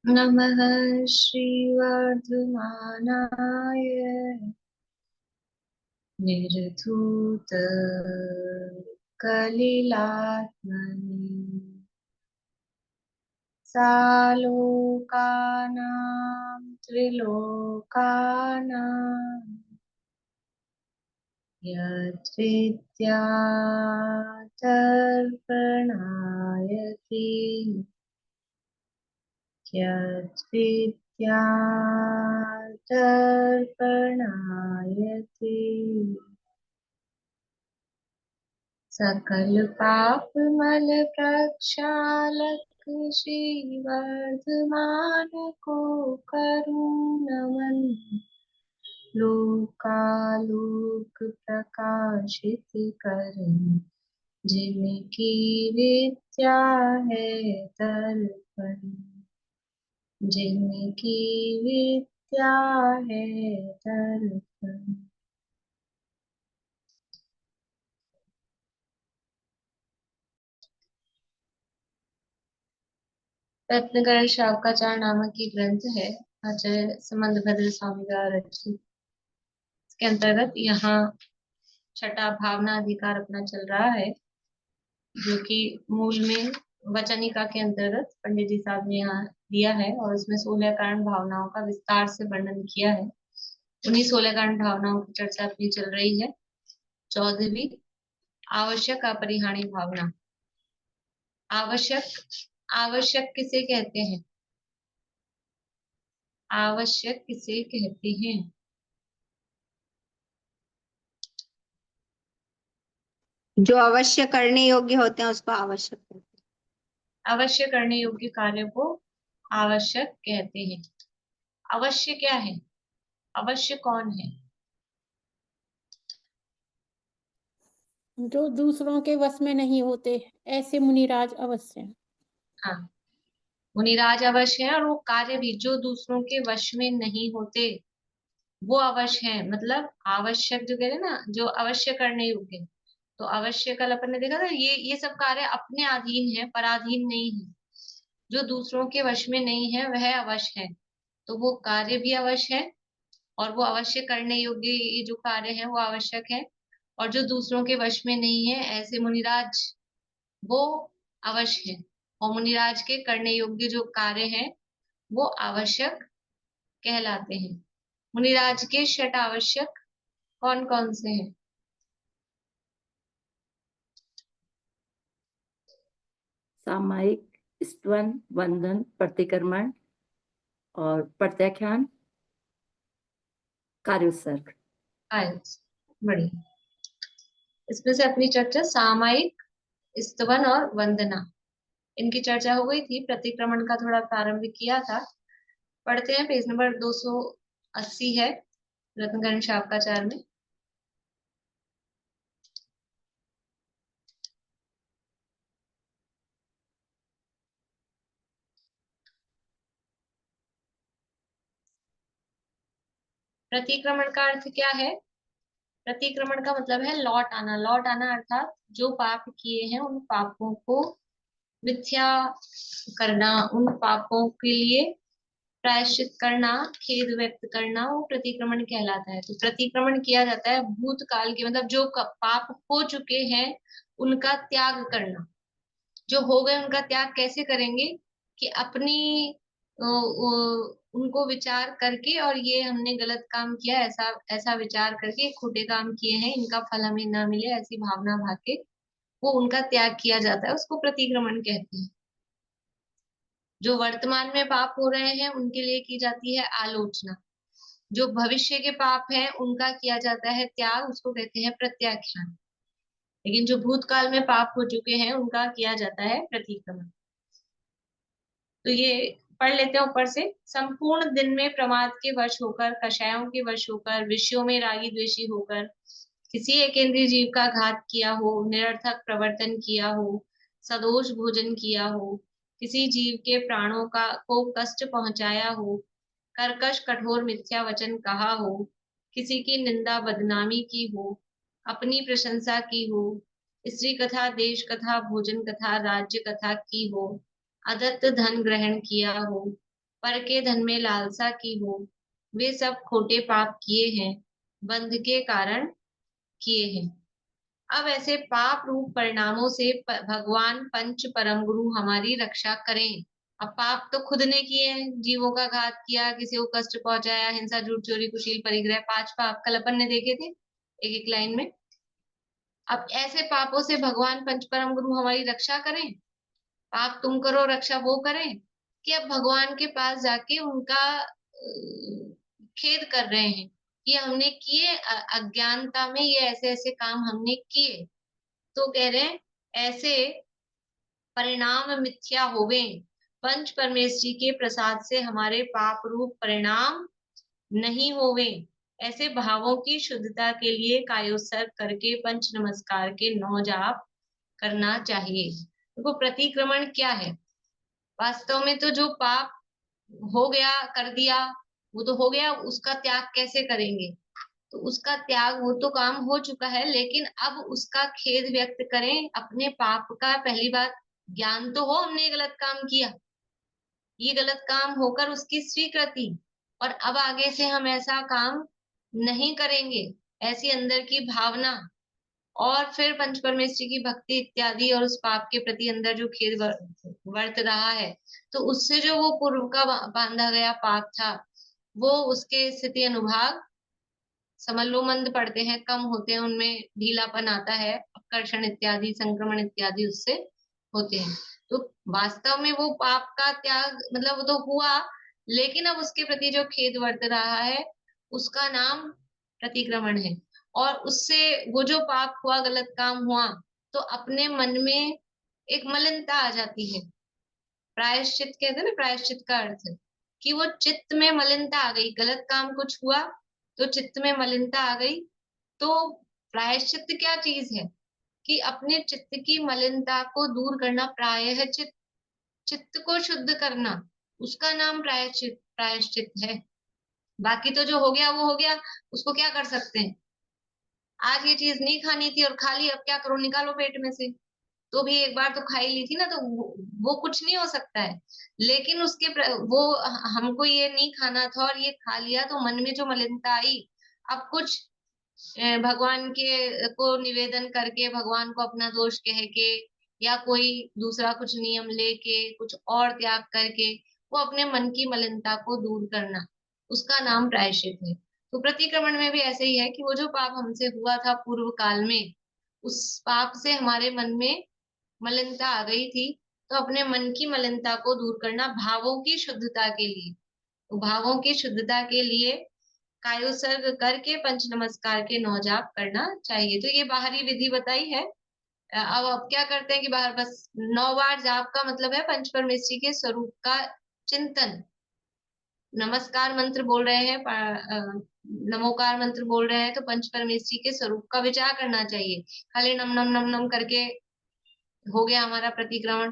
नमः श्रीवर्धमानाय निर्धूतकलिलात्मने सालोकानां त्रिलोकानां यद्विद्यातर्पणायति यद्विद्यातर्पणायति सकल पाप मल प्रक्षालक श्री वर्धमान को करूँ नमन लोकालोक प्रकाशित करें जिनकी विद्या है दर्पण जिनकी विद्या है दर्पण। रत्नकरण शावकाचार नामक की ग्रंथ है, आचार्य संबंधभद्र स्वामी द्वारा रचित। इसके अंतर्गत यहाँ छठा भावना अधिकार अपना चल रहा है, जो कि मूल में वचनिका के अंतर्गत पंडित जी साहब ने यहाँ दिया है और उसमें 16 कारण भावनाओं का विस्तार से वर्णन किया है। उन्हीं 16 कारण भावनाओं की चर्चा अपनी चल रही है। 14वीं आवश्यक अपरिहार्य भावना। आवश्यक आवश्यक किसे कहते हैं? आवश्यक किसे कहते हैं? जो अवश्य करने योग्य होते हैं उसको आवश्यक कहते हैं। अवश्य करने योग्य कार्य को आवश्यक कहते हैं। अवश्य क्या है? अवश्य कौन है? जो दूसरों के वश में नहीं होते, ऐसे मुनिराज अवश्य हैं। हाँ, मुनिराज अवश्य है, और वो कार्य भी जो दूसरों के वश में नहीं होते वो अवश्य है। मतलब आवश्यक जो कह रहे हैं ना, जो अवश्य करने योग्य, तो अवश्य कल अपन ने देखा था, ये सब कार्य अपने अधीन है, पराधीन नहीं है। जो दूसरों के वश में नहीं है वह अवश्य है, तो वो कार्य भी अवश्य है और वो अवश्य करने योग्य ये जो कार्य है वो आवश्यक है। और जो दूसरों के वश में नहीं है ऐसे मुनिराज, वो अवश्य है। और मुनिराज के करने योग्य जो कार्य है वो आवश्यक कहलाते हैं। मुनिराज के षट आवश्यक कौन कौन से हैं? सामायिक, स्तवन, वंदन, प्रतिक्रमण और प्रत्याख्यान, कार्योत्सर्ग। बढ़िया। इसमें से अपनी चर्चा सामायिक, स्तवन और वंदना, इनकी चर्चा हो गई थी। प्रतिक्रमण का थोड़ा प्रारंभ किया था। पढ़ते हैं, पेज नंबर 280 है रत्नकरण शावकाचार में। प्रतिक्रमण का अर्थ क्या है? प्रतिक्रमण का मतलब है लौट आना। लौट आना अर्थात जो पाप किए हैं उन पापों को मिथ्या करना, उन पापों के लिए प्रायश्चित करना, खेद व्यक्त करना, वो प्रतिक्रमण कहलाता है। तो प्रतिक्रमण किया जाता है भूतकाल के, मतलब जो पाप हो चुके हैं उनका त्याग करना। जो हो गए उनका त्याग कैसे करेंगे? कि अपनी उनको विचार करके, और ये हमने गलत काम किया, ऐसा ऐसा विचार करके खोटे काम किए हैं, इनका फल हमें ना मिले, ऐसी भावना भाग के वो उनका त्याग किया जाता है, उसको प्रतिक्रमण कहते हैं। जो वर्तमान में पाप हो रहे हैं उनके लिए की जाती है आलोचना। जो भविष्य के पाप हैं उनका किया जाता है त्याग, उसको कहते हैं प्रत्याख्यान। लेकिन जो भूतकाल में पाप हो चुके हैं उनका किया जाता है प्रतिक्रमण। तो ये पढ़ लेते हैं ऊपर से। संपूर्ण दिन में प्रमाद के वश होकर, कषायों के वश होकर, विषयों में रागी द्वेषी होकर, किसी एक इंद्रिय जीव का घात किया हो, निरर्थक प्रवर्तन किया हो, सदोष भोजन किया हो, किसी जीव के प्राणों का को कष्ट पहुंचाया हो, कर्कश कठोर मिथ्या वचन कहा हो, किसी की निंदा बदनामी की हो, अपनी प्रशंसा की हो, स्त्री कथा, देश कथा, भोजन कथा, राज्य कथा की हो, अदत्त धन ग्रहण किया हो, पर के धन में लालसा की हो, वे सब खोटे पाप किए हैं, बंध के कारण किए हैं। अब ऐसे पाप रूप परिणामों से भगवान पंच परम गुरु हमारी रक्षा करें। अब पाप तो खुद ने किए हैं, जीवों का घात किया, किसी को कष्ट पहुंचाया, हिंसा, झूठ, चोरी, कुशील, परिग्रह, 5 पाप कल अपन ने देखे थे एक एक लाइन में। अब ऐसे पापों से भगवान पंच परम गुरु हमारी रक्षा करें। पाप तुम करो, रक्षा वो करें, कि अब भगवान के पास जाके उनका खेद कर रहे हैं कि हमने किए, अज्ञानता में ये ऐसे ऐसे काम हमने किए। तो कह रहे हैं ऐसे परिणाम मिथ्या होवे, पंच परमेश्वरी के प्रसाद से हमारे पाप रूप परिणाम नहीं होवे। ऐसे भावों की शुद्धता के लिए कायोत्सर्ग करके पंच नमस्कार के 9 जाप करना चाहिए। देखो प्रतिक्रमण क्या है, वास्तव में तो जो पाप हो गया, कर दिया, वो तो हो गया, उसका त्याग कैसे करेंगे? तो उसका त्याग, वो तो काम हो चुका है, लेकिन अब उसका खेद व्यक्त करें अपने पाप का। पहली बात, ज्ञान तो हो हमने गलत काम किया, ये गलत काम होकर उसकी स्वीकृति, और अब आगे से हम ऐसा काम नहीं करेंगे, ऐसी अंदर की भावना, और फिर पंच परमेश्वरी की भक्ति इत्यादि, और उस पाप के प्रति अंदर जो खेद वर्त रहा है, तो उससे जो वो पूर्व का बांधा गया पाप था, वो उसके स्थिति अनुभाग समलोमंद पड़ते हैं, कम होते हैं, उनमें ढीलापन आता है, आकर्षण इत्यादि, संक्रमण इत्यादि उससे होते हैं। तो वास्तव में वो पाप का त्याग मतलब वो तो हुआ, लेकिन अब उसके प्रति जो खेद वर्त रहा है, उसका नाम प्रतिक्रमण है। और उससे वो जो पाप हुआ, गलत काम हुआ, तो अपने मन में एक मलिनता आ जाती है। प्रायश्चित कहते हैं ना, प्रायश्चित का अर्थ है कि वो चित्त में मलिनता आ गई, गलत काम कुछ हुआ तो चित्त में मलिनता आ गई। तो प्रायश्चित क्या चीज है कि अपने चित्त की मलिनता को दूर करना, प्रायः चित्त, चित्त को शुद्ध करना, उसका नाम प्रायश्चित प्रायश्चित है। बाकी तो जो हो गया वो हो गया, उसको क्या कर सकते हैं? आज ये चीज नहीं खानी थी और खा ली, अब क्या करो, निकालो पेट में से। तो भी एक बार तो खाई ली थी ना, तो वो कुछ नहीं हो सकता है। लेकिन उसके वो हमको ये नहीं खाना था और ये खा लिया, तो मन में जो मलिनता आई, अब कुछ भगवान के को निवेदन करके, भगवान को अपना दोष कह के, या कोई दूसरा कुछ नियम लेके, कुछ और त्याग करके, वो अपने मन की मलिनता को दूर करना, उसका नाम प्रायश्चित है। तो प्रतिक्रमण में भी ऐसे ही है कि वो जो पाप हमसे हुआ था पूर्व काल में, उस पाप से हमारे मन में मलिनता आ गई थी, तो अपने मन की मलिनता को दूर करना भावों की शुद्धता के लिए, तो भावों की शुद्धता के लिए कायोत्सर्ग करके पंच नमस्कार के 9 जाप करना चाहिए। तो ये बाहरी विधि बताई है। अब क्या करते हैं कि बाहर बस 9 बार जाप का मतलब है पंच परमेश्वरी के स्वरूप का चिंतन। नमस्कार मंत्र बोल रहे हैं, नमोकार मंत्र बोल रहे हैं, तो पंच परमेश्वरी के स्वरूप का विचार करना चाहिए। खाली नम नम नम नम करके हो गया हमारा प्रतिक्रमण,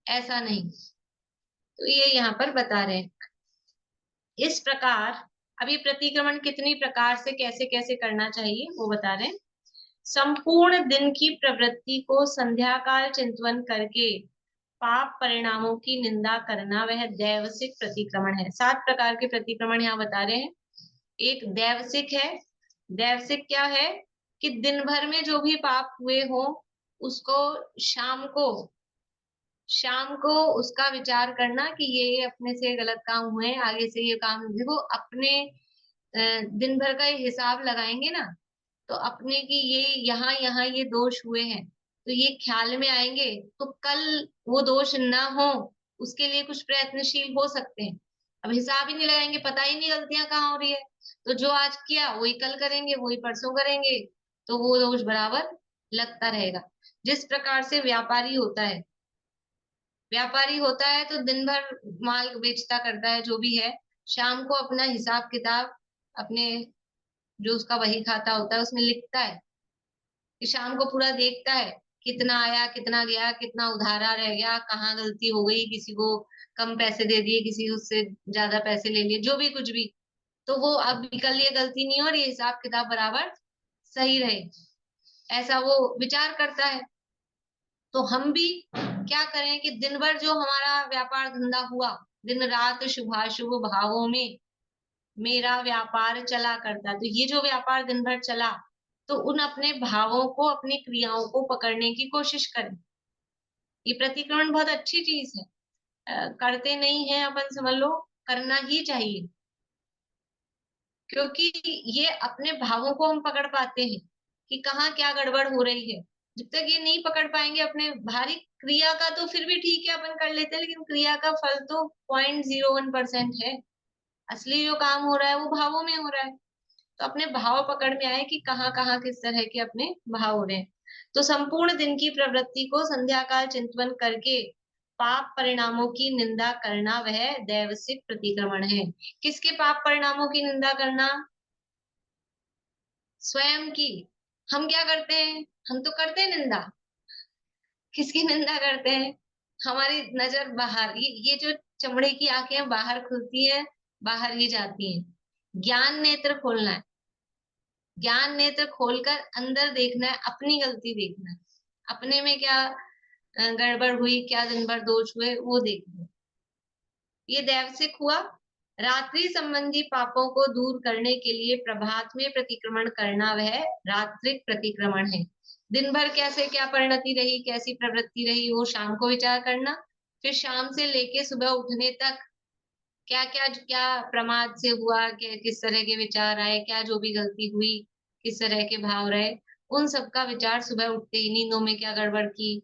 ऐसा नहीं। तो ये यहाँ पर बता रहे हैं इस प्रकार। अब ये प्रतिक्रमण कितनी प्रकार से कैसे कैसे करना चाहिए वो बता रहे हैं। संपूर्ण दिन की प्रवृत्ति को संध्या काल चिंतन करके पाप परिणामों की निंदा करना, वह दैवसिक प्रतिक्रमण है। 7 प्रकार के प्रतिक्रमण यहाँ बता रहे हैं। एक दैवसिक है। दैवसिक क्या है कि दिन भर में जो भी पाप हुए हो, उसको शाम को उसका विचार करना कि ये अपने से गलत काम हुए, आगे से ये काम, देखो अपने दिन भर का ये हिसाब लगाएंगे ना, तो अपने की ये यहाँ यहाँ ये दोष हुए हैं, तो ये ख्याल में आएंगे, तो कल वो दोष ना हो उसके लिए कुछ प्रयत्नशील हो सकते हैं। अब हिसाब ही नहीं लगाएंगे, पता ही नहीं गलतियां कहाँ हो रही है, तो जो आज किया वही कल करेंगे, वही परसों करेंगे, तो वो दोष बराबर लगता रहेगा। जिस प्रकार से व्यापारी होता है तो दिन भर माल बेचता करता है, जो भी है, शाम को अपना हिसाब किताब अपने जो उसका वही खाता होता है उसमें लिखता है, कि शाम को पूरा देखता है कितना आया, कितना गया, कितना उधारा रह गया, कहाँ गलती हो गई, किसी को कम पैसे दे दिए, किसी उससे ज्यादा पैसे ले लिए, जो भी कुछ भी, तो वो अब कल ये गलती नहीं हो और ये हिसाब किताब बराबर सही रहे, ऐसा वो विचार करता है। तो हम भी क्या करें कि दिन भर जो हमारा व्यापार धंधा हुआ, दिन रात शुभाशुभ भावों में मेरा व्यापार चला करता। तो ये जो व्यापार दिन भर चला, तो उन अपने भावों को, अपनी क्रियाओं को पकड़ने की कोशिश करें। ये प्रतिक्रमण बहुत अच्छी चीज है। करते नहीं है अपन, समझ लो करना ही चाहिए, क्योंकि ये अपने भावों को हम पकड़ पाते हैं कि कहाँ क्या गड़बड़ हो रही है। जब तक ये नहीं पकड़ पाएंगे अपने भारी क्रिया का, तो फिर भी ठीक है अपन कर लेते हैं, लेकिन क्रिया का फल तो 0.01% है। असली जो काम हो रहा है वो भावों में हो रहा है। तो अपने भाव पकड़ में आए कि कहाँ कहाँ किस तरह के अपने भाव हो रहे हैं। तो संपूर्ण दिन की प्रवृत्ति को संध्या काल चिंतन करके पाप परिणामों की निंदा करना वह दैवसिक प्रतिक्रमण है। किसके पाप परिणामों की निंदा करना? स्वयं की। हम क्या करते हैं? हम तो करते हैं निंदा। किसकी निंदा करते हैं? हमारी नजर बाहर, ये जो चमड़े की आंखें बाहर खुलती हैं, बाहर ही जाती हैं। ज्ञान नेत्र खोलना है। ज्ञान नेत्र खोलकर अंदर देखना है, अपनी गलती देखना है, अपने में क्या गड़बड़ हुई, क्या दिन भर दोष हुए, वो देखना है। ये दैवसिक हुआ। रात्रि संबंधी पापों को दूर करने के लिए प्रभात में प्रतिक्रमण करना वह रात्रिक प्रतिक्रमण है। दिन भर कैसे क्या परिणति रही, कैसी प्रवृत्ति रही, वो शाम को विचार करना। फिर शाम से लेके सुबह उठने तक क्या क्या क्या प्रमाद से हुआ, किस तरह के विचार आए, क्या जो भी गलती हुई, किस तरह के भाव रहे, उन सब का विचार सुबह उठते ही। नींदों में क्या गड़बड़ की,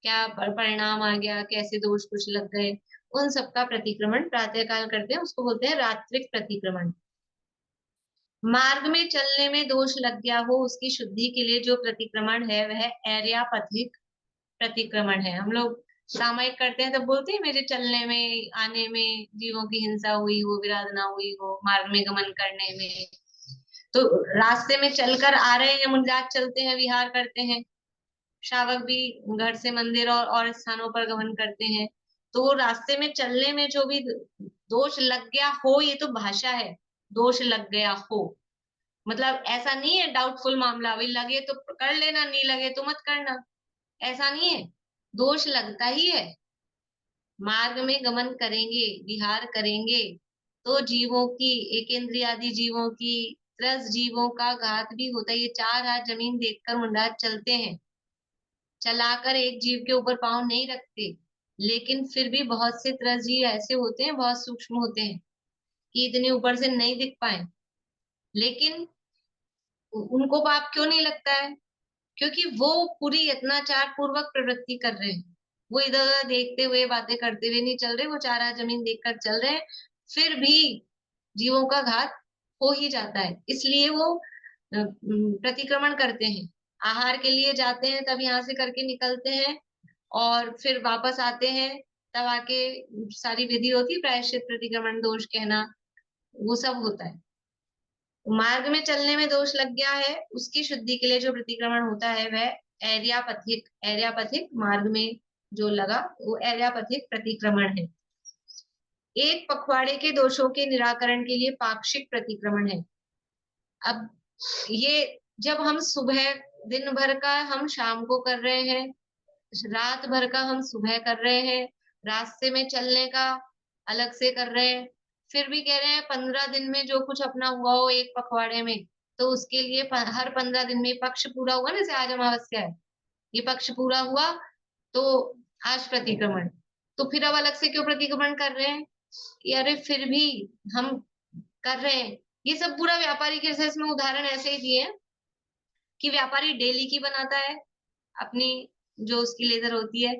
क्या परिणाम आ गया, कैसे दोष कुछ लग गए, उन सब का प्रतिक्रमण प्रातःकाल करते हैं, उसको बोलते हैं रात्रिक प्रतिक्रमण। मार्ग में चलने में दोष लग गया हो, उसकी शुद्धि के लिए जो प्रतिक्रमण है वह ऐर्यापथिक प्रतिक्रमण है। हम लोग सामयिक करते हैं तब बोलते हैं मेरे चलने में आने में जीवों की हिंसा हुई हो, विराधना हुई हो, मार्ग में गमन करने में। तो रास्ते में चलकर आ रहे हैं, मुंजात चलते हैं, विहार करते हैं। श्रावक भी घर से मंदिर और स्थानों पर गमन करते हैं। तो वो रास्ते में चलने में जो भी दोष लग गया हो, ये तो भाषा है, दोष लग गया हो मतलब ऐसा नहीं है डाउटफुल मामला, वही लगे तो कर लेना, नहीं लगे तो मत करना, ऐसा नहीं है। दोष लगता ही है। मार्ग में गमन करेंगे, विहार करेंगे, तो जीवों की, एक इंद्रियादि जीवों की, त्रस जीवों का घात भी होता है। ये चार हाथ जमीन देखकर मुंडात चलते हैं, चलाकर एक जीव के ऊपर पांव नहीं रखते, लेकिन फिर भी बहुत से त्रस जीव ऐसे होते हैं, बहुत सूक्ष्म होते हैं कि इतने ऊपर से नहीं दिख पाए, लेकिन उनको पाप क्यों नहीं लगता है? क्योंकि वो पूरी यत्नाचार पूर्वक प्रवृत्ति कर रहे हैं। वो इधर उधर देखते हुए, बातें करते हुए नहीं चल रहे, वो चार हाथ जमीन देखकर चल रहे हैं, फिर भी जीवों का घात हो ही जाता है। इसलिए वो प्रतिक्रमण करते हैं। आहार के लिए जाते हैं, तब यहाँ से करके निकलते हैं, और फिर वापस आते हैं, तब आके सारी विधि होती है, प्रायश्चित, प्रतिक्रमण, दोष कहना, वो सब होता है। मार्ग में चलने में दोष लग गया है, उसकी शुद्धि के लिए जो प्रतिक्रमण होता है वह ऐर्यापथिक, ऐर्यापथिक मार्ग में जो लगा वो ऐर्यापथिक प्रतिक्रमण है। एक पखवाड़े के दोषों के निराकरण के लिए पाक्षिक प्रतिक्रमण है। अब ये जब हम सुबह, दिन भर का हम शाम को कर रहे हैं, रात भर का हम सुबह कर रहे हैं, रास्ते में चलने का अलग से कर रहे हैं, फिर भी कह रहे हैं 15 दिन में जो कुछ अपना हुआ हो एक पखवाड़े में, तो उसके लिए हर 15 दिन में पक्ष पूरा हुआ ना, जैसे आज अमावस्या है, ये पक्ष पूरा हुआ तो आज प्रतिक्रमण, तो फिर अब अलग से क्यों प्रतिक्रमण कर रहे हैं कि अरे फिर भी हम कर रहे हैं। ये सब पूरा व्यापारी के, इसमें उदाहरण ऐसे ही दिए हैं कि व्यापारी डेली की बनाता है अपनी, जो उसकी लेजर होती है,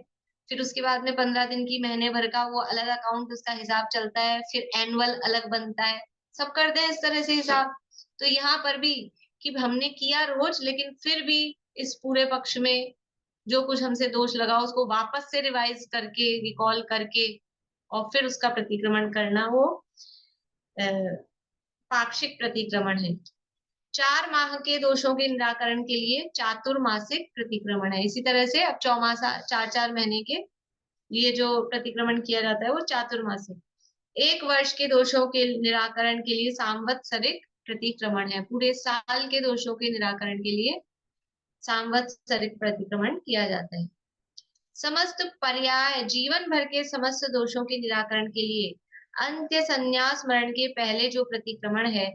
फिर उसके बाद में 15 दिन की, महीने भर का वो अलग अकाउंट, उसका हिसाब चलता है, फिर एनुअल अलग बनता है, सब करते हैं इस तरह से हिसाब। तो यहाँ पर भी कि हमने किया रोज, लेकिन फिर भी इस पूरे पक्ष में जो कुछ हमसे दोष लगा उसको वापस से रिवाइज करके, रिकॉल करके, और फिर उसका प्रतिक्रमण करना, वो पाक्षिक प्रतिक्रमण है। 4 माह के दोषों के निराकरण के लिए चातुर्मासिक प्रतिक्रमण है। इसी तरह से अब चौमासा, 4-4 महीने के लिए जो प्रतिक्रमण किया जाता है वो चातुर्मासिक। 1 वर्ष के दोषों के निराकरण के लिए सांवत्सरिक प्रतिक्रमण है। पूरे साल के दोषों के निराकरण के लिए सांवत्सरिक प्रतिक्रमण किया जाता है। समस्त पर्याय जीवन भर के समस्त दोषों के निराकरण के लिए अंत्य संन्यास मरण के पहले जो प्रतिक्रमण है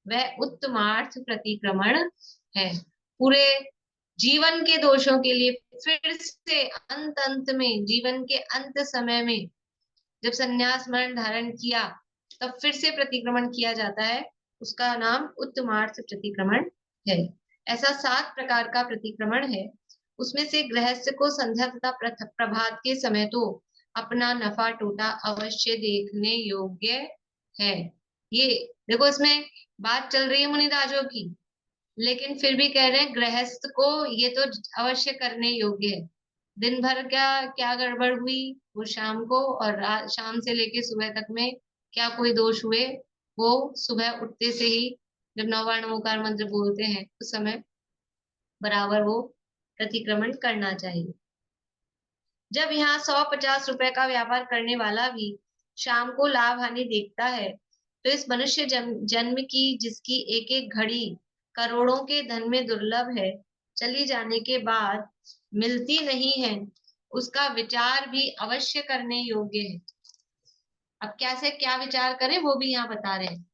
वह उत्तमार्थ प्रतिक्रमण है। पूरे जीवन के दोषों के लिए फिर से अंत में, जीवन के अंत समय में जब संन्यास मरण धारण किया तब फिर से प्रतिक्रमण किया जाता है, उसका नाम उत्तमार्थ प्रतिक्रमण है। ऐसा 7 प्रकार का प्रतिक्रमण है। उसमें से गृहस्थ को संध्या तथा प्रभात के समय तो अपना नफा टोटा अवश्य देखने योग्य है। ये देखो, इसमें बात चल रही है मुनिराजों की, लेकिन फिर भी कह रहे हैं गृहस्थ को ये तो अवश्य करने योग्य है। दिन भर क्या गड़बड़ हुई वो शाम को, और शाम से लेके सुबह तक में क्या कोई दोष हुए, वो सुबह उठते से ही जब नौवाण ओंकार मंत्र बोलते हैं उस समय बराबर वो प्रतिक्रमण करना चाहिए। जब यहाँ 150 रुपए का व्यापार करने वाला भी शाम को लाभ हानि देखता है, तो इस मनुष्य जन्म की जिसकी एक एक घड़ी करोड़ों के धन में दुर्लभ है, चली जाने के बाद मिलती नहीं है, उसका विचार भी अवश्य करने योग्य है। अब कैसे क्या विचार करें वो भी यहाँ बता रहे हैं।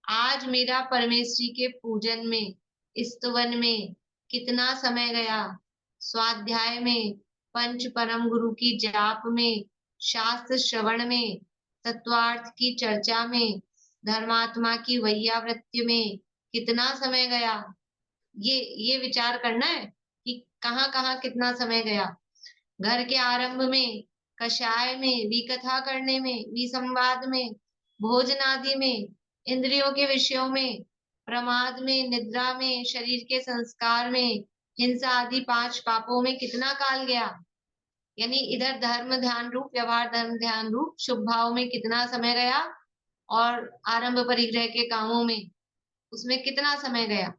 आज मेरा परमेश्वरी के पूजन में, स्तवन में कितना समय गया, स्वाध्याय में, पंच परम गुरु की जाप में, शास्त्र श्रवण में, तत्वार्थ की चर्चा में, धर्मात्मा की वैयावृत्ति में कितना समय गया। ये विचार करना है कि कहाँ कहाँ कितना समय गया। घर के आरंभ में, कषाय में, विकथा करने में, विसंवाद में, भोजन आदि में, इंद्रियों के विषयों में, प्रमाद में, निद्रा में, शरीर के संस्कार में, हिंसा आदि 5 पापों में कितना काल गया। यानी इधर धर्म ध्यान रूप, व्यवहार धर्म ध्यान रूप शुभ भाव में कितना समय गया, और आरंभ परिग्रह के कामों में उसमें कितना समय गया।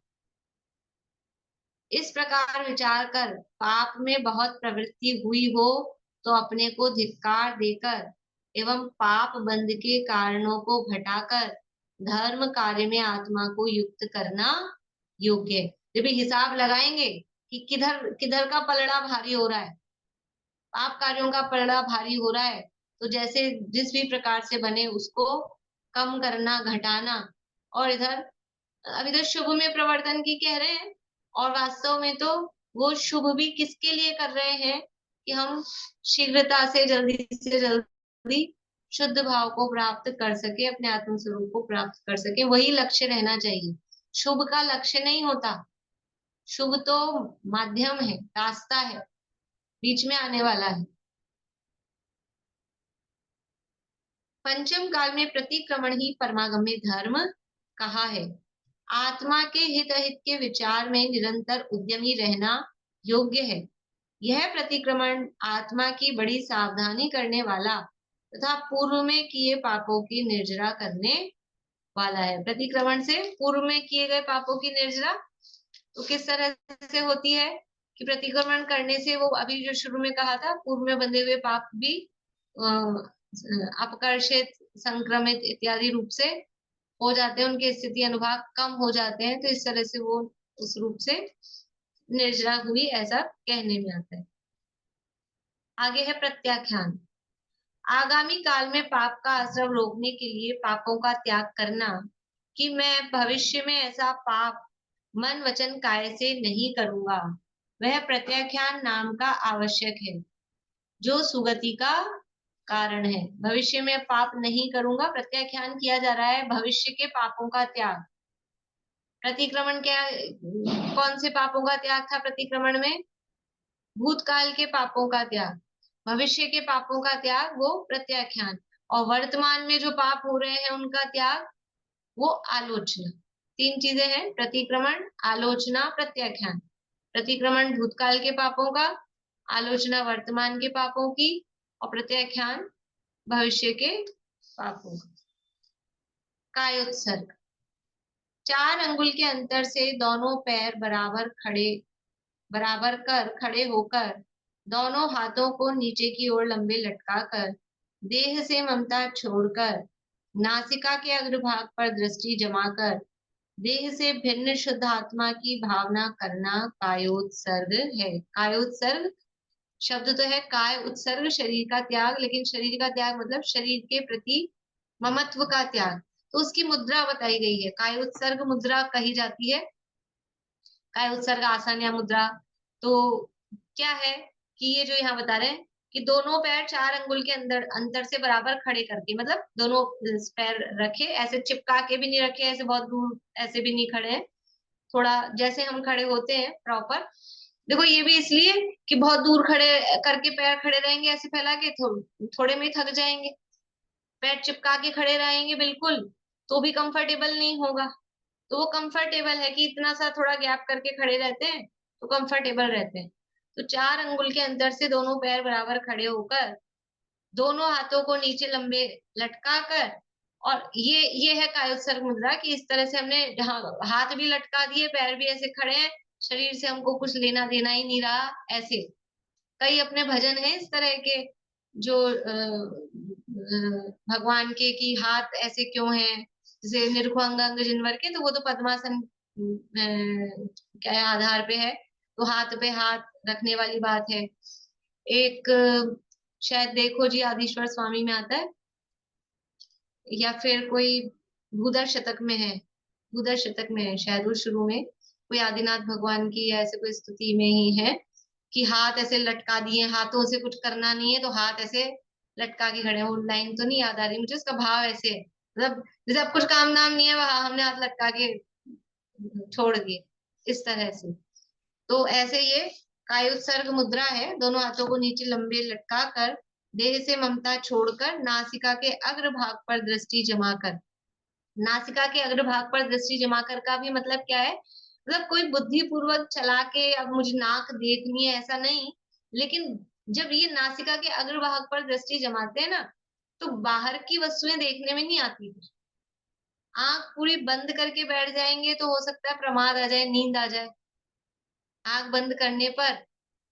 इस प्रकार विचार कर पाप में बहुत प्रवृत्ति हुई हो तो अपने को धिक्कार देकर एवं पाप बंध के कारणों को घटाकर धर्म कार्य में आत्मा को युक्त करना योग्य है। जब भी हिसाब लगाएंगे कि किधर किधर का पलड़ा भारी हो रहा है, पाप कार्यों का पलड़ा भारी हो रहा है, तो जैसे जिस भी प्रकार से बने उसको कम करना, घटाना। और इधर अब इधर शुभ में प्रवर्तन की कह रहे हैं, और वास्तव में तो वो शुभ भी किसके लिए कर रहे हैं कि हम शीघ्रता से जल्दी शुद्ध भाव को प्राप्त कर सके, अपने आत्म स्वरूप को प्राप्त कर सके। वही लक्ष्य रहना चाहिए, शुभ का लक्ष्य नहीं होता। शुभ तो माध्यम है, रास्ता है, बीच में आने वाला है। पंचम काल में प्रतिक्रमण ही परमागम्य धर्म कहा है। आत्मा के हित अहित के विचार में निरंतर उद्यमी रहना योग्य है। यह प्रतिक्रमण आत्मा की बड़ी सावधानी करने वाला तथा पूर्व में किए पापों की निर्जरा करने वाला है। प्रतिक्रमण से पूर्व में किए गए पापों की निर्जरा तो किस तरह से होती है कि प्रतिक्रमण करने से वो अभी जो शुरू में कहा था, पूर्व में बंधे हुए पाप भी अपकर्षित, संक्रमित इत्यादि रूप से हो जाते हैं, उनके स्थिति अनुभाग कम हो जाते हैं, तो इस तरह से वो उस रूप से निर्जरा हुई, ऐसा कहने में आता है। आगे है प्रत्याख्यान। आगामी काल में पाप का आश्रम रोकने के लिए पापों का त्याग करना कि मैं भविष्य में ऐसा पाप मन वचन काय से नहीं करूंगा, वह प्रत्याख्यान नाम का आवश्यक है, जो सुगति का कारण है। भविष्य में पाप नहीं करूंगा, प्रत्याख्यान किया जा रहा है भविष्य के पापों का त्याग। प्रतिक्रमण क्या, कौन से पापों का त्याग था प्रतिक्रमण में? भूतकाल के पापों का त्याग, भविष्य के पापों का त्याग वो प्रत्याख्यान, और वर्तमान में जो पाप हो रहे हैं उनका त्याग वो आलोचना। 3 चीजें हैं, प्रतिक्रमण, आलोचना, प्रत्याख्यान। प्रतिक्रमण भूतकाल के पापों का, आलोचना वर्तमान के पापों की, और प्रत्याख्यान भविष्य के पापों का। कायोत्सर्ग। 4 अंगुल के अंतर से दोनों पैर बराबर कर खड़े होकर दोनों हाथों को नीचे की ओर लंबे लटकाकर देह से ममता छोड़कर नासिका के अग्रभाग पर दृष्टि जमाकर देह से भिन्न शुद्ध आत्मा की भावना करना कायोत्सर्ग है। कायोत्सर्ग शब्द तो है काय उत्सर्ग, शरीर का त्याग, लेकिन शरीर का त्याग मतलब शरीर के प्रति ममत्व का त्याग। तो उसकी मुद्रा बताई गई है, काय उत्सर्ग मुद्रा कही जाती है, काय उत्सर्ग आसन या मुद्रा। तो क्या है कि ये जो यहाँ बता रहे हैं कि दोनों पैर 4 अंगुल के अंदर अंतर से बराबर खड़े करके, मतलब दोनों पैर रखे, ऐसे चिपका के भी नहीं रखे, ऐसे बहुत दूर ऐसे भी नहीं खड़े हैं, थोड़ा जैसे हम खड़े होते हैं प्रॉपर। देखो ये भी इसलिए कि बहुत दूर खड़े करके पैर खड़े रहेंगे ऐसे फैला के, थोड़े में ही थक जाएंगे। पैर चिपका के खड़े रहेंगे बिल्कुल तो भी कंफर्टेबल नहीं होगा। तो वो कंफर्टेबल है कि इतना सा थोड़ा गैप करके खड़े रहते हैं तो कंफर्टेबल रहते हैं। तो 4 अंगुल के अंतर से दोनों पैर बराबर खड़े होकर, दोनों हाथों को नीचे लंबे लटका कर, और ये है कायोत्सर्ग मुद्रा कि इस तरह से हमने हाथ भी लटका दिए, पैर भी ऐसे खड़े हैं, शरीर से हमको कुछ लेना देना ही नहीं रहा ऐसे। कई अपने भजन हैं इस तरह के जो भगवान के, कि हाथ ऐसे क्यों हैं, जैसे निरखो अंग अंग जिनवर के, तो वो तो पद्मासन क्या है आधार पे है, तो हाथ पे हाथ रखने वाली बात है। एक शायद देखो जी आदिश्वर स्वामी में आता है, या फिर कोई भूदर शतक में है, भूदर शतक में है शायद, वो शुरू में कोई आदिनाथ भगवान की या ऐसे कोई स्तुति में ही है कि हाथ ऐसे लटका दिए, हाथों से कुछ करना नहीं है तो हाथ ऐसे लटका के खड़े हैं। वो लाइन तो नहीं याद आ रही मुझे, उसका भाव ऐसे है, मतलब जैसे अब कुछ काम नाम नहीं है वहां हमने हाथ लटका के छोड़ दिए, इस तरह से। तो ऐसे ये कायोत्सर्ग मुद्रा है, दोनों हाथों को नीचे लंबे लटका कर, देह से ममता छोड़कर, नासिका के अग्रभाग पर दृष्टि जमा कर। नासिका के अग्रभाग पर दृष्टि जमा कर का भी मतलब क्या है, मतलब कोई बुद्धि पूर्वक चला के अब मुझे नाक देखनी है ऐसा नहीं, लेकिन जब ये नासिका के अग्रभाग पर दृष्टि जमाते हैं ना, तो बाहर की वस्तुएं देखने में नहीं आती। आंख पूरी बंद करके बैठ जाएंगे तो हो सकता है प्रमाद आ जाए, नींद आ जाए। आंख बंद करने पर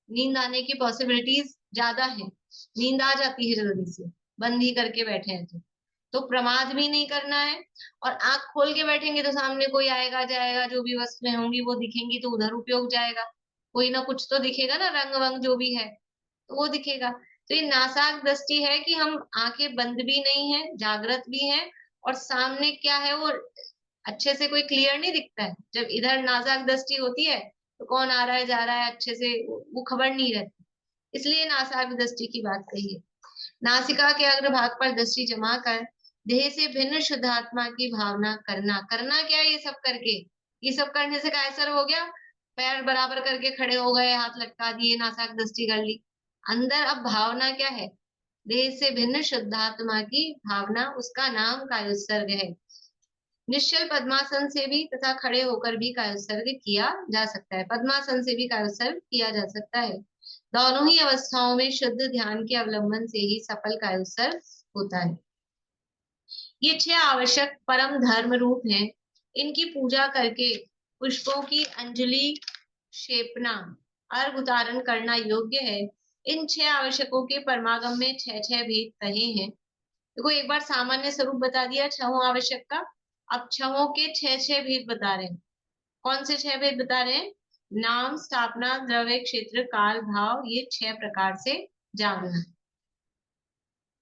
नींद आने की पॉसिबिलिटीज ज्यादा है, नींद आ जाती है जल्दी से, बंद ही करके बैठे हैं तो प्रमाद भी नहीं करना है। और आंख खोल के बैठेंगे तो सामने कोई आएगा जाएगा, जो भी वस्तुएं होंगी वो दिखेंगी तो उधर उपयोग जाएगा, कोई ना कुछ तो दिखेगा ना, रंग वंग जो भी है तो वो दिखेगा। तो ये नासाक दृष्टि है कि हम आंखें बंद भी नहीं है, जागृत भी है, और सामने क्या है वो अच्छे से कोई क्लियर नहीं दिखता है। जब इधर नासाक दृष्टि होती है तो कौन आ रहा है जा रहा है अच्छे से वो खबर नहीं रहती, इसलिए नासाक दृष्टि की बात कही है। नासिका के अग्रभाग पर दृष्टि जमा कर, देह से भिन्न शुद्धात्मा की भावना करना। करना क्या है ये सब करके, ये सब करने से क्या असर हो गया, पैर बराबर करके खड़े हो गए, हाथ लटका दिए, नासाक दृष्टि कर ली, अंदर अब भावना क्या है, देह से भिन्न शुद्धात्मा की भावना, उसका नाम कायोत्सर्ग है। निश्चल पद्मासन से भी तथा खड़े होकर भी कायोत्सर्ग किया जा सकता है, पद्मासन से भी कायोत्सर्ग किया जा सकता है। दोनों ही अवस्थाओं में शुद्ध ध्यान के अवलंबन से ही सफल कायोत्सर्ग होता है। ये 6 आवश्यक परम धर्म रूप हैं, इनकी पूजा करके पुष्पों की अंजलि क्षेपना, अर्घ उतारण करना योग्य है। इन 6 आवश्यकों के परमागम में 6 भेद कहे हैं। देखो एक बार सामान्य स्वरूप बता दिया 6 आवश्यक का, अब 6 के 6 भेद बता रहे हैं। कौन से 6 भेद बता रहे हैं, नाम, स्थापना, द्रव्य, क्षेत्र, काल, भाव, ये 6 प्रकार से जानना।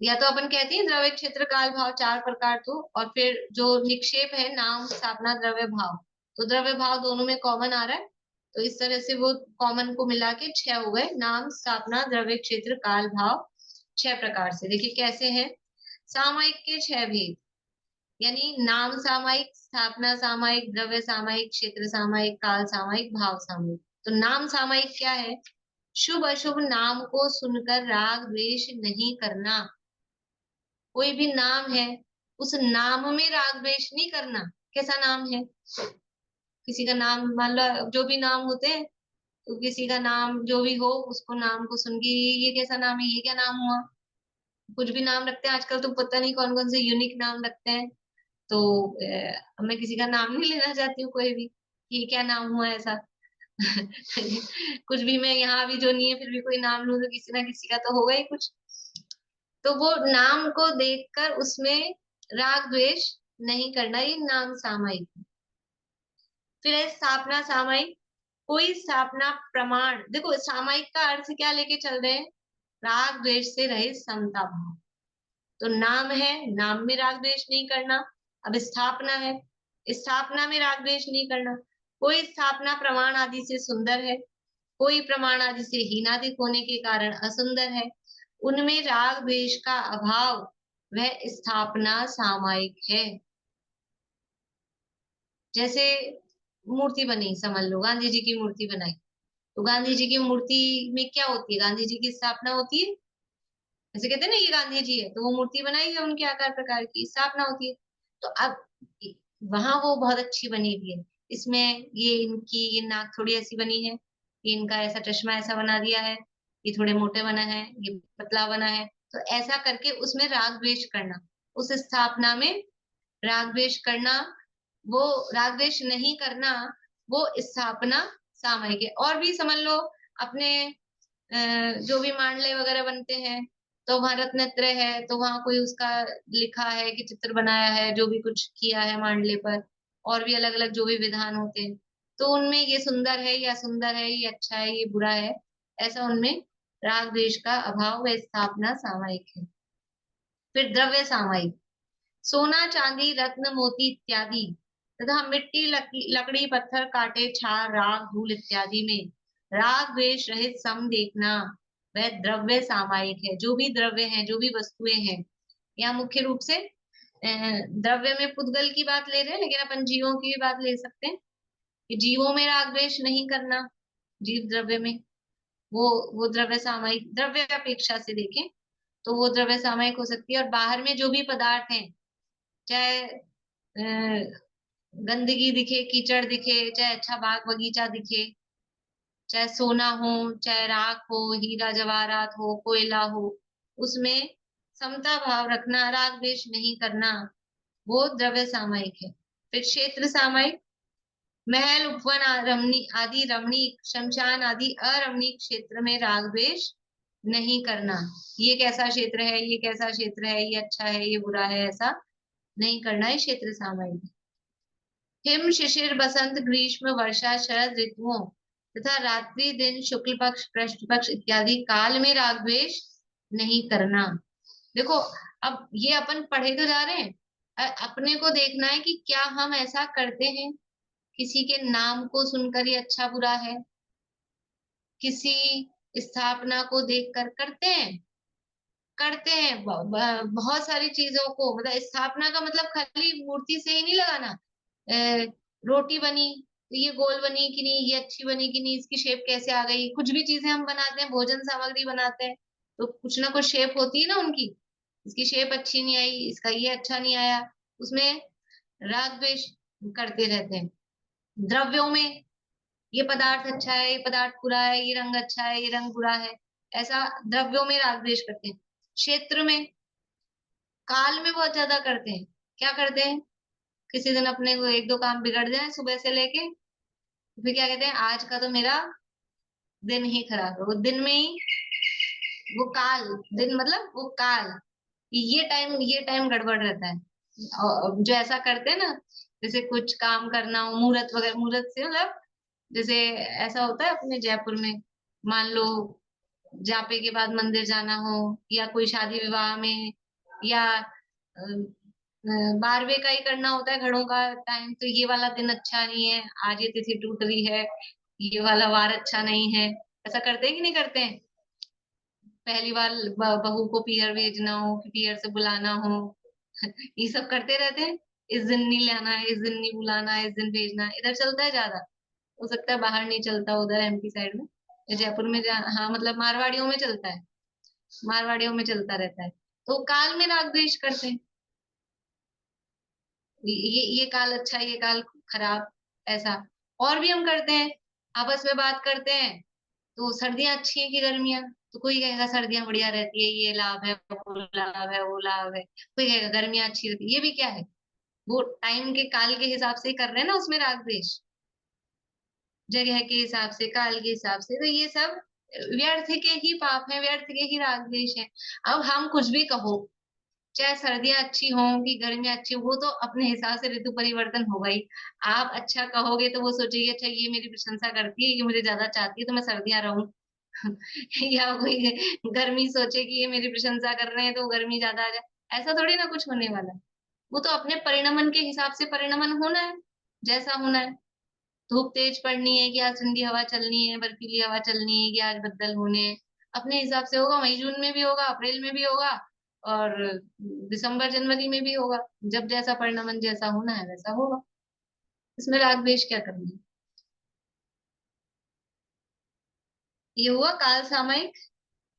या तो अपन कहते हैं द्रव्य, क्षेत्र, काल, भाव 4 प्रकार, तो और फिर जो निक्षेप है नाम, स्थापना, द्रव्य, भाव, तो द्रव्य भाव दोनों में कॉमन आ रहा है, तो इस तरह से वो कॉमन को मिला के 6 हो गए, नाम, स्थापना, द्रव्य, क्षेत्र, काल, भाव, 6 प्रकार से। देखिए कैसे हैं, सामायिक के 6 भेद, यानी नाम सामायिक, स्थापना सामायिक, द्रव्य सामायिक, क्षेत्र सामायिक, काल सामायिक, भाव सामायिक। तो नाम सामायिक क्या है, शुभ अशुभ नाम को सुनकर राग द्वेष नहीं करना। कोई भी नाम है उस नाम में राग द्वेष नहीं करना। कैसा नाम है, किसी का नाम मान लो, जो भी नाम होते हैं, तो किसी का नाम जो भी हो उसको नाम को सुन के ये कैसा नाम है, ये क्या नाम हुआ, कुछ भी नाम रखते हैं आजकल, तो पता नहीं कौन कौन से यूनिक नाम रखते हैं। तो मैं किसी का नाम नहीं लेना चाहती हूँ कोई भी, ये क्या नाम हुआ ऐसा कुछ भी, मैं यहाँ भी जो नहीं है फिर भी कोई नाम लूं तो किसी ना किसी का तो होगा ही कुछ। तो वो नाम को देखकर उसमें राग द्वेष नहीं करना, ये नाम सामायिक। फिर है स्थापना सामायिक, कोई स्थापना प्रमाण, देखो सामायिक का अर्थ क्या लेके चल रहे हैं, राग द्वेष से रहित समता भाव। तो नाम है, नाम में राग द्वेष नहीं करना। अब स्थापना है, स्थापना में राग द्वेष नहीं करना। कोई स्थापना प्रमाण आदि से सुंदर है, कोई प्रमाण आदि से हीनाधिक होने के कारण असुंदर है। उनमें राग द्वेष का अभाव, वह स्थापना सामायिक है। जैसे मूर्ति बनी, समझ लो गांधी जी की मूर्ति बनाई, तो गांधी जी की मूर्ति में क्या होती है, गांधी जी की स्थापना होती है। जैसे कहते हैं ना ये गांधी जी है, तो वो मूर्ति बनाई है, उनके आकार प्रकार की स्थापना होती है। तो अब वहां वो बहुत अच्छी बनी हुई है, इसमें ये इनकी ये नाक थोड़ी ऐसी बनी है, ये इनका ऐसा चश्मा ऐसा बना दिया है, ये थोड़े मोटे बना है, ये पतला बना है। तो ऐसा करके उसमें राग द्वेष करना, उस स्थापना में राग द्वेष करना, वो राग द्वेष नहीं करना, वो स्थापना सामायिक है। और भी समझ लो, अपने जो भी मांडले वगैरह बनते हैं, तो भारत नृत्य है, तो वहां कोई उसका लिखा है कि चित्र बनाया है, जो भी कुछ किया है मांडले पर, और भी अलग अलग जो भी विधान होते हैं, तो उनमें ये सुंदर है या सुंदर है, ये अच्छा है ये बुरा है, ऐसा उनमें राग द्वेष का अभाव व स्थापना सामायिक है। फिर द्रव्य सामायिक, सोना चांदी रत्न मोती इत्यादि तथा मिट्टी लकड़ी पत्थर कांटे छार राग धूल इत्यादि में राग द्वेष रहित सम देखना, वह द्रव्य सामायिक है। जो भी द्रव्य हैं, जो भी वस्तुएं हैं, यहाँ मुख्य रूप से द्रव्य में पुद्गल की बात ले रहे हैं, लेकिन अपन जीवों की भी बात ले सकते हैं कि जीवों में राग द्वेष नहीं करना, जीव द्रव्य में, वो द्रव्य सामायिक, द्रव्य अपेक्षा से देखें तो वो द्रव्य सामायिक हो सकती है। और बाहर में जो भी पदार्थ हैं, चाहे गंदगी दिखे, कीचड़ दिखे, चाहे अच्छा बाग बगीचा दिखे, चाहे सोना हो, चाहे राख हो, हीरा जवाहरात हो, कोयला हो, उसमें समता भाव रखना, राग द्वेष नहीं करना, वो द्रव्य सामायिक है। फिर क्षेत्र सामायिक, महल उपवन आदि रमणीक, शमशान आदि अरमणीक क्षेत्र में राग द्वेष नहीं करना। ये कैसा क्षेत्र है, ये कैसा क्षेत्र है, ये अच्छा है ये बुरा है, ऐसा नहीं करना है, क्षेत्र सामायिक। हिम शिशिर बसंत ग्रीष्म वर्षा शरद ऋतुओं तथा रात्रि दिन शुक्ल पक्ष कृष्ण पक्ष इत्यादि काल में राग द्वेष नहीं करना। देखो, अब ये अपन पढ़े तो जा रहे हैं, अपने को देखना है कि क्या हम ऐसा करते हैं, किसी के नाम को सुनकर ही अच्छा बुरा है, किसी स्थापना को देखकर करते हैं, बहुत सारी चीजों को, मतलब स्थापना का मतलब खाली मूर्ति से ही नहीं लगाना। रोटी बनी तो ये गोल बनी कि नहीं, ये अच्छी बनी कि नहीं, इसकी शेप कैसे आ गई, कुछ भी चीजें हम बनाते हैं, भोजन सामग्री बनाते हैं, तो कुछ ना कुछ शेप होती है ना उनकी, इसकी शेप अच्छी नहीं आई, इसका ये अच्छा नहीं आया, उसमें राग द्वेष करते रहते हैं। द्रव्यों में, ये पदार्थ अच्छा है, ये पदार्थ बुरा है, ये रंग अच्छा है, ये रंग बुरा है, ऐसा द्रव्यों में राग द्वेष करते हैं। क्षेत्र में, काल में बहुत ज्यादा करते हैं। क्या करते हैं, किसी दिन अपने को एक दो काम बिगड़ जाए सुबह से लेके, फिर क्या कहते हैं, आज का तो मेरा दिन ही खराब है, वो दिन में ही, वो काल, दिन मतलब वो काल, ये टाइम गड़बड़ रहता है। और जो ऐसा करते हैं ना, जैसे कुछ काम करना हो, मुहूर्त वगैरह, मुहूर्त से मतलब जैसे ऐसा होता है अपने जयपुर में, मान लो जापे के बाद मंदिर जाना हो, या कोई शादी विवाह में, या 12वें का ही करना होता है घड़ों का टाइम, तो ये वाला दिन अच्छा नहीं है, आज ये तिथि टूट रही है, ये वाला वार अच्छा नहीं है, ऐसा करते हैं कि नहीं करते हैं। पहली बार बहू को पियर भेजना हो कि पियर से बुलाना हो, ये सब करते रहते हैं, इस दिन नहीं लाना है, इस दिन नहीं बुलाना है, इस दिन भेजना है, इधर चलता है ज्यादा, हो सकता है बाहर नहीं चलता, उधर एमपी साइड में, जयपुर में हाँ मतलब मारवाड़ियों में चलता है, मारवाड़ियों में चलता रहता है। तो काल में राग द्वेष करते हैं, ये काल अच्छा, ये काल खराब, ऐसा। और भी हम करते हैं, आपस में बात करते हैं, तो सर्दियां अच्छी है कि गर्मियां, तो कोई कहेगा सर्दियां बढ़िया रहती है, ये लाभ है, वो लाभ है, वो लाभ है, कोई कहेगा गर्मियां अच्छी रहती है, ये भी क्या है, वो टाइम के काल के हिसाब से कर रहे हैं ना, उसमें राग द्वेष, जगह के हिसाब से, काल के हिसाब से, तो ये सब व्यर्थ के ही पाप है, व्यर्थ के ही राग द्वेष है। अब हम कुछ भी कहो, चाहे सर्दियां अच्छी हों कि गर्मियां अच्छी हो, वो तो अपने हिसाब से ऋतु परिवर्तन होगा ही। आप अच्छा कहोगे तो वो सोचेगी अच्छा ये मेरी प्रशंसा करती है, ये मुझे ज्यादा चाहती है तो मैं सर्दियां रहूं। या कोई गर्मी सोचे कि ये मेरी प्रशंसा कर रहे हैं तो वो गर्मी ज्यादा आ जाए, ऐसा थोड़ी ना कुछ होने वाला है। वो तो अपने परिणमन के हिसाब से परिणमन होना है, जैसा होना है। धूप तेज पड़नी है कि आज ठंडी हवा चलनी है, बर्फीली हवा चलनी है कि आज बदल होने हैं, अपने हिसाब से होगा। मई जून में भी होगा, अप्रैल में भी होगा, और दिसंबर जनवरी में भी होगा। जब जैसा परिणमन जैसा होना है वैसा होगा। इसमें राग द्वेष क्या करना है। ये हुआ काल सामयिक।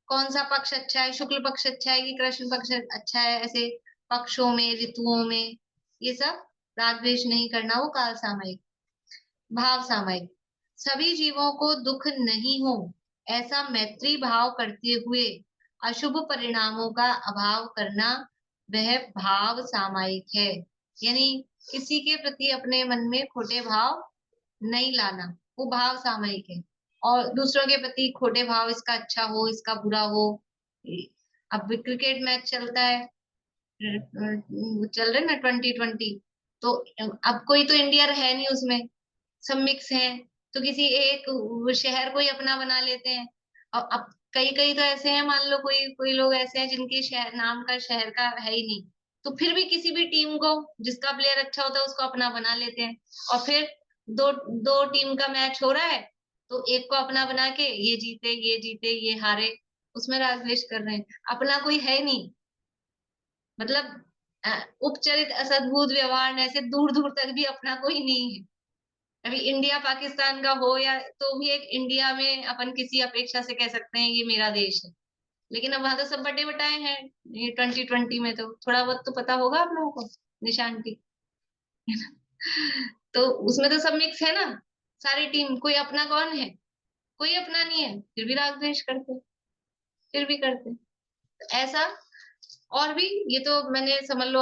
कौन सा पक्ष अच्छा है, शुक्ल पक्ष अच्छा है कि कृष्ण पक्ष अच्छा है, ऐसे पक्षों में ऋतुओं में ये सब राग द्वेष नहीं करना, वो काल सामयिक। भाव सामयिक, सभी जीवों को दुख नहीं हो ऐसा मैत्री भाव करते हुए अशुभ परिणामों का अभाव करना, वह भाव सामयिक है। यानी किसी के प्रति अपने मन में खोटे भाव नहीं लाना, वो भाव सामयिक है। और दूसरों के प्रति खोटे भाव, इसका अच्छा हो इसका बुरा हो। अब क्रिकेट मैच चलता है, चल रहे ना 2020, तो अब कोई तो इंडिया है नहीं उसमें, सब मिक्स हैं, तो किसी एक शहर को ही अपना बना लेते हैं। और अब कई कई तो ऐसे हैं, मान लो कोई कोई लोग ऐसे हैं जिनके शहर नाम का शहर का है ही नहीं, तो फिर भी किसी भी टीम को जिसका प्लेयर अच्छा होता है उसको अपना बना लेते हैं। और फिर दो दो टीम का मैच हो रहा है, तो एक को अपना बना के ये जीते ये जीते ये हारे, उसमें राग द्वेष कर रहे हैं। अपना कोई है नहीं, मतलब उपचरित असद्भुत व्यवहार ऐसे दूर दूर तक भी अपना कोई नहीं है। अभी इंडिया पाकिस्तान का हो या तो भी एक इंडिया में अपन किसी अपेक्षा से कह सकते हैं ये मेरा देश है, लेकिन अब वहां तो सब बटे बटाए हैं। ये 2020 में तो थोड़ा बहुत तो पता होगा आप लोगों को निशान की। तो उसमें तो सब मिक्स है ना, सारी टीम, कोई अपना कौन है, कोई अपना नहीं है, फिर भी राग द्वेष करते, फिर भी करते ऐसा। और भी ये तो मैंने समझ लो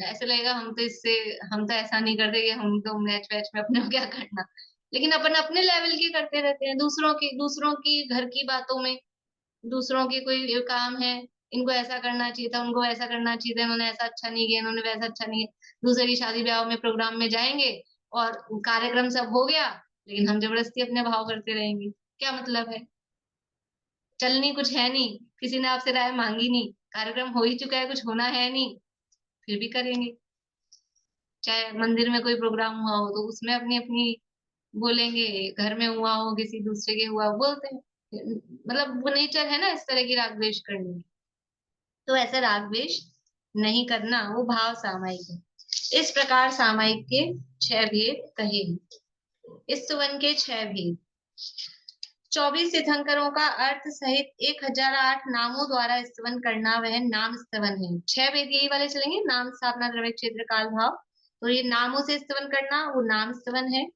ऐसे लगेगा हम तो इससे, हम तो ऐसा नहीं करते कि हम तो मैच वैच में अपने को क्या करना, लेकिन अपन अपने लेवल की करते रहते हैं। दूसरों की घर की बातों में, दूसरों के कोई काम है, इनको ऐसा करना चाहिए था, उनको ऐसा करना चाहिए था, इन्होंने ऐसा अच्छा नहीं किया, इन्होंने वैसा अच्छा नहीं किया। दूसरे की शादी ब्याह में प्रोग्राम में जाएंगे और कार्यक्रम सब हो गया, लेकिन हम जबरदस्ती अपने भाव करते रहेंगे, क्या मतलब है। चलनी कुछ है नहीं, किसी ने आपसे राय मांगी नहीं, कार्यक्रम हो ही चुका है, कुछ होना है नहीं, फिर भी करेंगे। चाहे मंदिर में कोई प्रोग्राम हुआ हो तो उसमें अपनी अपनी बोलेंगे, घर में हुआ हो किसी दूसरे के हुआ हो, बोलते हैं। मतलब वो नेचर है ना इस तरह की राग द्वेष करने की। तो ऐसा राग द्वेष नहीं करना, वो भाव सामायिक है। इस प्रकार सामायिक के 6 भेद कहे हैं। स्तवन के 6 भेद। 24 तीर्थंकरों का अर्थ सहित 1008 नामों द्वारा स्तवन करना वह नाम स्तवन है। 6 भेद यही वाले चलेंगे, नाम स्थापना द्रव्य क्षेत्र काल भाव। तो ये नामों से स्तवन करना वो नाम स्तवन है।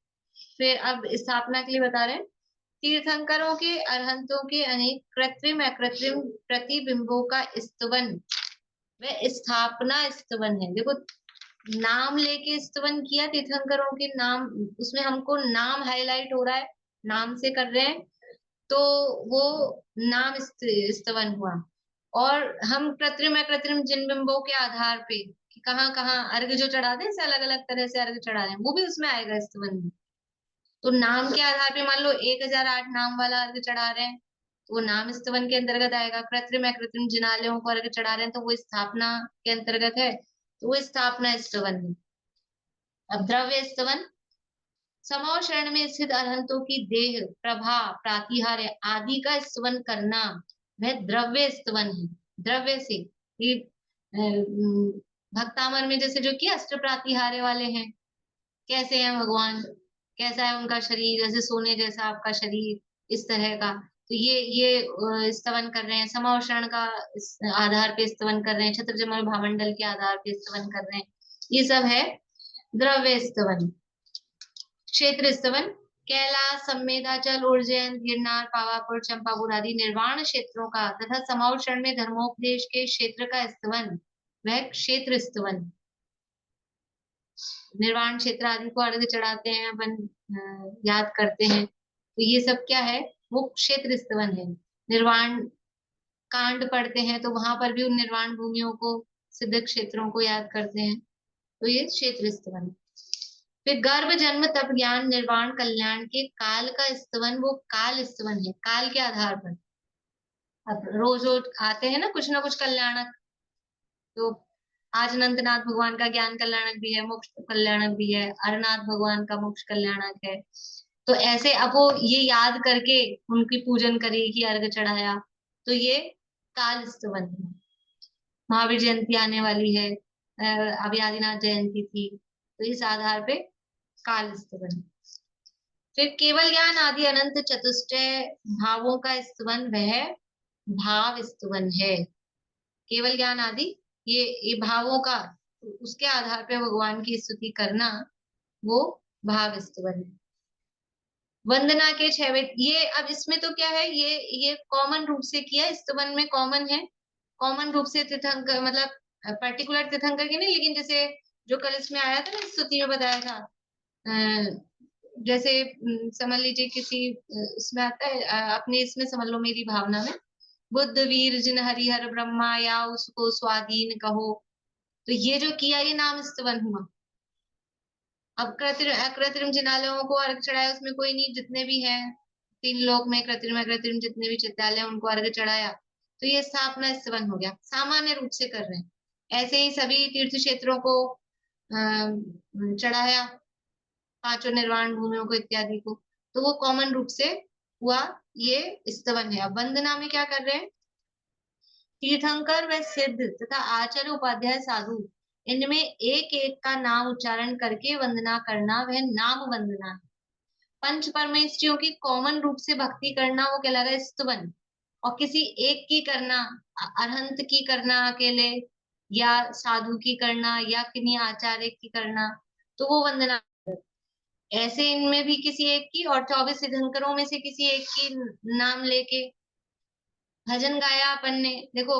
फिर अब स्थापना के लिए बता रहे हैं, तीर्थंकरों के अरहंतों के अनेक कृत्रिम अकृत्रिम प्रतिबिंबों का स्तवन वह स्थापना स्तवन है। देखो, नाम लेके स्तवन किया तीर्थंकरों के नाम, उसमें हमको नाम हाईलाइट हो रहा है, नाम से कर रहे हैं, तो वो नाम स्तवन हुआ। और हम कृत्रिम अकृत्रिम जिन बिंबों के आधार पे कि कहाँ कहाँ अर्घ जो चढ़ाते हैं, अलग अलग तरह से अर्घ चढ़ा रहे हैं, वो भी उसमें आएगा स्तवन में। तो नाम के आधार पे मान लो 1008 नाम वाला अर्घ चढ़ा रहे हैं, तो वो नाम स्तवन के अंतर्गत आएगा। कृत्रिम अकृत्रिम जिनालयों को अर्घ चढ़ा रहे हैं तो वो स्थापना के अंतर्गत है, तो वो स्थापना स्तवन है। अब द्रव्य स्तवन, समौ शरण में स्थित अरहंतों की देह प्रभा प्रातिहार्य आदि का स्तवन करना वह द्रव्य स्तवन है। द्रव्य से ये भक्तामर में जैसे जो कि अष्ट प्रातिहार्य वाले हैं, कैसे हैं भगवान, कैसा है उनका शरीर, जैसे सोने जैसा आपका शरीर, इस तरह का। तो ये स्तवन कर रहे हैं, समावशरण का आधार पे स्तवन कर रहे हैं, छत्रजमल भामंडल के आधार पे स्तवन कर रहे हैं, ये सब है द्रव्य स्तवन। क्षेत्र स्तवन, कैलाश समेधाचल उज्जैन गिरनार पावापुर चंपापुर आदि निर्वाण क्षेत्रों का तथा समावशरण में धर्मोपदेश के क्षेत्र का स्तवन वह क्षेत्र स्तवन। निर्वाण क्षेत्र आदि को अर्घ्य चढ़ाते हैं अपन, याद करते हैं, तो ये सब क्या है, वो क्षेत्र स्तवन है। निर्वाण कांड पढ़ते हैं तो वहां पर भी उन निर्वाण भूमियों को सिद्ध क्षेत्रों को याद करते हैं, तो ये क्षेत्र स्तवन। फिर गर्भ जन्म तप ज्ञान निर्वाण कल्याण के काल का स्तवन, वो काल स्तवन है, काल के आधार पर। अब रोज रोज आते हैं ना कुछ कल्याणक, तो आज अनंतनाथ भगवान का ज्ञान कल्याणक भी है, मोक्ष कल्याणक भी है, अरनाथ भगवान का मोक्ष कल्याणक है। तो ऐसे अब वो ये याद करके उनकी पूजन करी कि अर्घ चढ़ाया, तो ये काल स्तवन है। महावीर जयंती आने वाली है, अभी आदिनाथ जयंती थी, तो इस आधार पे काल स्तवन। फिर केवल ज्ञान आदि अनंत चतुष्टय भावों का स्तवन वह भाव स्तवन है। केवल ज्ञान आदि ये भावों का, उसके आधार पे भगवान की स्तुति करना, वो भाव स्तवन है। वंदना के 6 वेद, ये अब इसमें तो क्या है, ये कॉमन रूप से किया, स्तवन में कॉमन है, कॉमन रूप से तीर्थंकर, मतलब पर्टिकुलर तीर्थंकर की नहीं, लेकिन जैसे जो कल इसमें आया था ना, स्तुति में बताया था, जैसे समझ लीजिए किसी इसमें आता है, अपने इसमें समझ लो मेरी भावना में, बुद्ध वीर जिन हरिहर ब्रह्मा या उसको स्वाधीन कहो, तो ये जो किया ये नाम स्तवन हुआ। अब कृत्रिम जिनालयों को अर्घ चढ़ाया, उसमें कोई नहीं, जितने भी हैं 3 लोक में कृत्रिम जितने भी चित्तालय उनको अर्घ चढ़ाया, तो ये स्थापना स्तवन हो गया, सामान्य रूप से कर रहे हैं। ऐसे ही सभी तीर्थ क्षेत्रों को चढ़ाया, 5 निर्वाण भूमियों को इत्यादि को, तो वो कॉमन रूप से हुआ, ये स्तवन है। अब वंदना में क्या कर रहे हैं, तीर्थंकर व सिद्ध तथा आचार्य उपाध्याय साधु, इनमें एक एक का नाम उच्चारण करके वंदना करना, वह नाम वंदना है। पंच परमेष्ठियों की कॉमन रूप से भक्ति करना, वो कहलाएगा स्तवन। और किसी एक की करना, अरहंत की करना अकेले, या साधु की करना, या किन्हीं आचार्य की करना, तो वो वंदना। ऐसे इनमें भी किसी एक की, और 24 तीर्थंकरों में से किसी एक की नाम लेके भजन गाया अपन ने। देखो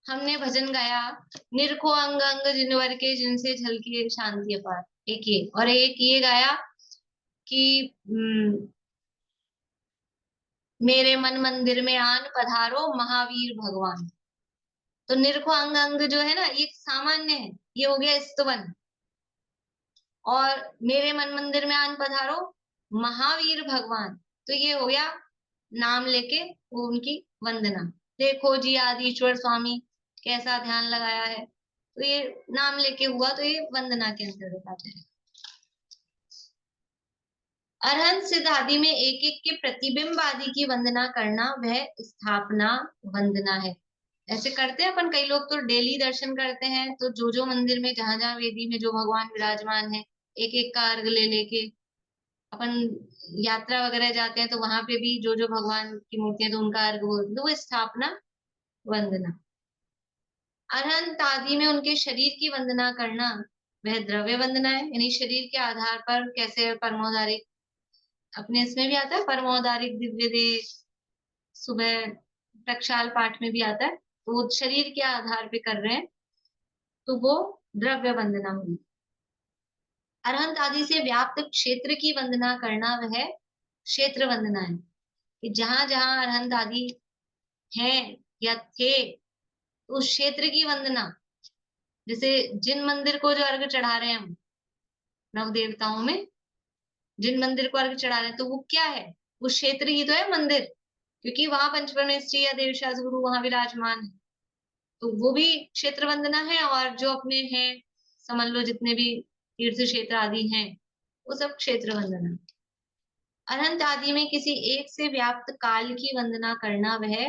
हमने भजन गाया, निरखो अंग अंग जिनवर के जिनसे झलकी शांति अपार, एक ये, और एक ये गाया कि मेरे मन मंदिर में आन पधारो महावीर भगवान। तो निरखो अंग अंग जो है ना, ये सामान्य है, ये हो गया स्तवन। और मेरे मन मंदिर में आन पधारो महावीर भगवान, तो ये हो गया नाम लेके वो उनकी वंदना। देखो जी आदिश्वर स्वामी कैसा ध्यान लगाया है, तो ये नाम लेके हुआ, तो ये वंदना के अंतर्गत आ जाएगा। अरहंत सिद्ध आदि में एक एक के प्रतिबिंब आदि की वंदना करना, वह स्थापना वंदना है। ऐसे करते हैं अपन, कई लोग तो डेली दर्शन करते हैं, तो जो मंदिर में जहां जहां वेदी में जो भगवान विराजमान है, एक एक का अर्घ ले लेके अपन यात्रा वगैरह जाते हैं, तो वहां पे भी जो भगवान की मूर्तियां, तो उनका अर्घ वो स्थापना वंदना। अरहंत आदि में उनके शरीर की वंदना करना, वह द्रव्य वंदना है। यानी शरीर के आधार पर कैसे परमोदारिक, अपने इसमें भी आता है परमोदारिक दिव्य देह, सुबह प्रक्षाल पाठ में भी आता है, तो वो शरीर के आधार पे कर रहे हैं, तो वो द्रव्य वंदना हुई। अरहंत आदि से व्याप्त क्षेत्र की वंदना करना, वह क्षेत्र वंदना है, कि जहां जहां अरहंत आदि हैं या थे, तो उस क्षेत्र की वंदना। जैसे जिन मंदिर को जो अर्घ चढ़ा रहे हैं हम, नव देवताओं में जिन मंदिर को अर्घ चढ़ा रहे हैं, तो वो क्या है, वो क्षेत्र ही तो है मंदिर, क्योंकि वहां पंचपरमेष्ठी या देवशास्त्र गुरु वहां विराजमान है, तो वो भी क्षेत्र वंदना है। और जो अपने हैं समझ लो जितने भी तीर्थ क्षेत्र आदि हैं, वो सब क्षेत्र वंदना। अनंत आदि में किसी एक से व्याप्त काल की वंदना करना, वह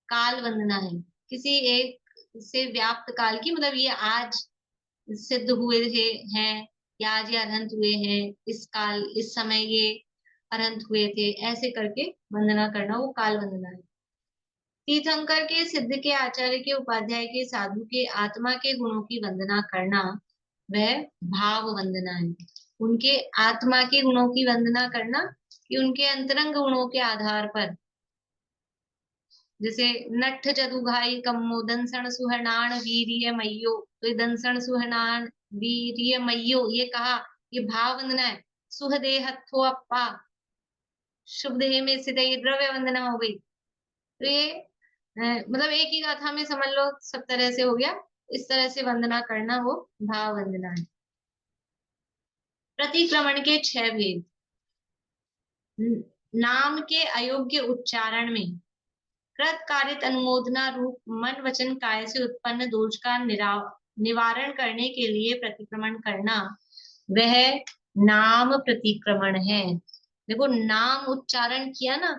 काल वंदना है। किसी एक से व्याप्त काल की, मतलब ये आज सिद्ध हुए थे हैं, या आज ये अनंत हुए हैं, इस काल इस समय ये अनंत हुए थे, ऐसे करके वंदना करना, वो काल वंदना है। तीर्थंकर के, सिद्ध के, आचार्य के, उपाध्याय के, साधु के, आत्मा के गुणों की वंदना करना, वह भाव वंदना है। उनके आत्मा के गुणों की वंदना करना, कि उनके अंतरंग गुणों के आधार पर, जैसे नठ जदुघाई कम्मो दंसण सुहनान वीर्य मय्यो, तो ये दंसण सुहनान वीर्य मय्यो ये कहा, ये भाव वंदना है। सुहदेह हत्थो अप्पा, शुभ देह में स्थित, ये द्रव्य वंदना हो गई। तो ये मतलब एक ही गाथा में समझ लो सब तरह से हो गया, इस तरह से वंदना करना वो भाव वंदना है। प्रतिक्रमण के 6 भेद। नाम के अयोग्य उच्चारण में कृत कारित अनुमोदना रूप मन वचन काय से उत्पन्न दोष का निवारण करने के लिए प्रतिक्रमण करना वह नाम प्रतिक्रमण है। देखो नाम उच्चारण किया ना,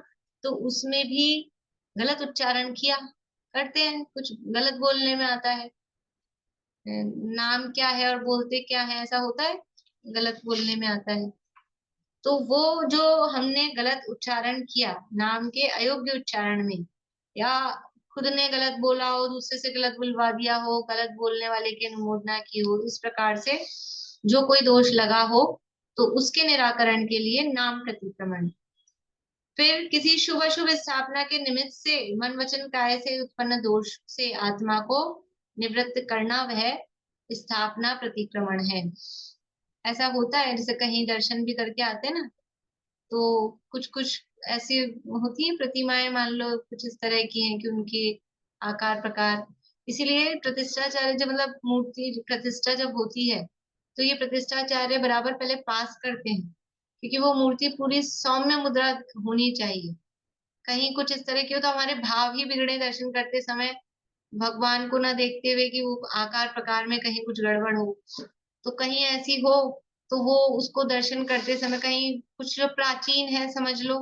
तो उसमें भी गलत उच्चारण किया करते हैं, कुछ गलत बोलने में आता है। नाम क्या है और बोलते क्या है, ऐसा होता है, गलत बोलने में आता है। तो वो जो हमने गलत उच्चारण किया नाम के अयोग्य उच्चारण में, या खुद ने गलत बोला हो, दूसरे से गलत बुलवा दिया हो, गलत बोलने वाले की अनुमोदना की हो, इस प्रकार से जो कोई दोष लगा हो, तो उसके निराकरण के लिए नाम प्रतिक्रमण। फिर किसी शुभ अशुभ स्थापना के निमित्त से मन वचन काय से उत्पन्न दोष से आत्मा को निवृत्त करना वह स्थापना प्रतिक्रमण है। ऐसा होता है, जैसे कहीं दर्शन भी करके आते हैं ना, तो कुछ कुछ ऐसी होती है प्रतिमाएं, मान लो कुछ इस तरह की हैं कि उनके आकार प्रकार, इसीलिए प्रतिष्ठाचार्य जब मतलब मूर्ति प्रतिष्ठा जब होती है, तो ये प्रतिष्ठाचार्य बराबर पहले पास करते हैं, क्योंकि वो मूर्ति पूरी सौम्य मुद्रा होनी चाहिए। कहीं कुछ इस तरह की हो तो हमारे भाव ही बिगड़े दर्शन करते समय, भगवान को ना देखते हुए कि वो आकार प्रकार में कहीं कुछ गड़बड़ हो, तो कहीं ऐसी हो तो वो उसको दर्शन करते समय कहीं कुछ जो प्राचीन है, समझ लो